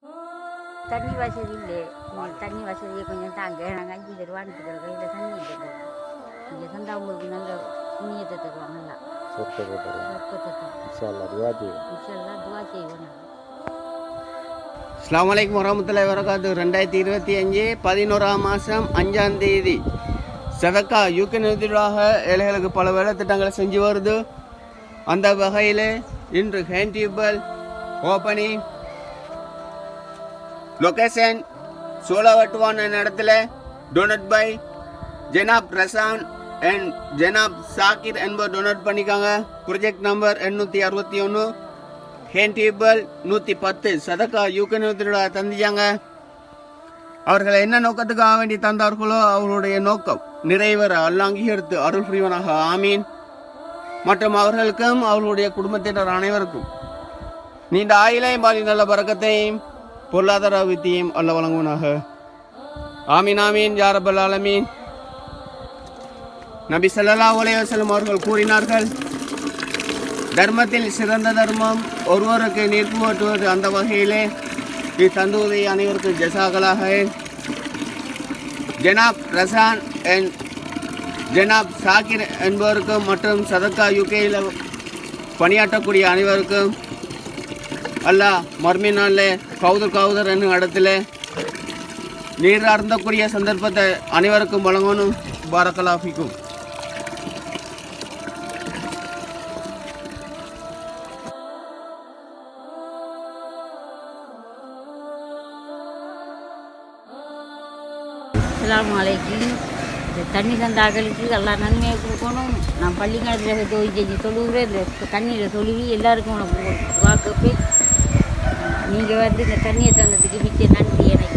தண்ணி வசதி இல்லை. தண்ணி வசதியை கொஞ்சம் தாங்க. நாங்கள் 5 தருவான்னு கையில் தண்ணி இல்லை. இங்கே தந்தா உங்களுக்கு நல்ல புண்ணியத்தை தருவாங்க. நல்லா சொர்க்கத்தை தருவாங்க. இன்ஷால்லா துவா செய்வோம். அஸ்ஸலாமு அலைக்கும் வரஹ்மத்துல்லாஹி வபரகாத்துஹு. 2025 11ஆம் மாதம் 5ஆம் தேதி சதக்கா யூகே நிறுவனமாக ஏழைகளுக்கு பல வேலை திட்டங்களை செஞ்சு வருது. அந்த வகையில் இன்று ஹேண்ட் டியூபல் ஓப்பனிங் லொகேஷன் சோழவட்டுவான் என்ற இடத்துல donate by Chenab Rasan and Chenab Zakir என்பவர் டொனேட் பண்ணிக்காங்க. ப்ரொஜெக்ட் நம்பர் 861 ஹேண்ட் டியூபல் 110 சதக்கா யூகே நிறுவனத்தினோட தந்திச்சாங்க. அவர்களை என்ன நோக்கத்துக்காக வேண்டி தந்தார்களோ அவர்களுடைய நோக்கம் நிறைவேற அல்லாஹ் அங்கீகரித்து அருள் புரிவனாக ஆமீன். மற்றும் அவர்களுக்கும் அவர்களுடைய குடும்பத்தினர் அனைவருக்கும் நீண்ட ஆயிலையும் பாதி நல்ல பரக்கத்தையும் பொருளாதார வித்தியும் அல்லாஹ் வழங்குவனாக ஆமீன் ஆமீன் யா ரப்பல் ஆலமீன். நபி ஸல்லல்லாஹு அலைஹி வஸல்லம் அவர்கள் கூறினார்கள், தர்மத்தில் சிறந்த தர்மம் ஒருவருக்கு நீர்ப்பு ஓட்டுவது. அந்த வகையிலே தந்துவதை அனைவருக்கும் ஜசாக்களாக ஜனாப் ரசான் அண்ட் ஜனாப் சாக்கிர் என்பவருக்கும் மற்றும் சதக்கா யூகேயில் பணியாற்றக்கூடிய அனைவருக்கும் அல்லாஹ் மர்மி நாளில் கவுதர் என்னும் இடத்துல நீர் அருந்தக்கூடிய சந்தர்ப்பத்தை அனைவருக்கும் வழங்கணும். பாரக்கல்லாஹு ஃபீக்கும். அஸ்ஸலாமு அலைக்கும். இந்த தண்ணி தந்தாக்களுக்கு எல்லாம் நன்மையை கொடுக்கணும். நான் பள்ளிக்காலத்தில் செஞ்சு தொழுகிறேன். இந்த தண்ணியில் தொழுவி எல்லாருக்கும் உனக்கு வாக்கப்பே நீங்கள் இந்த தண்ணியை தந்ததுக்கு மிச்ச நன்றி எனக்கு.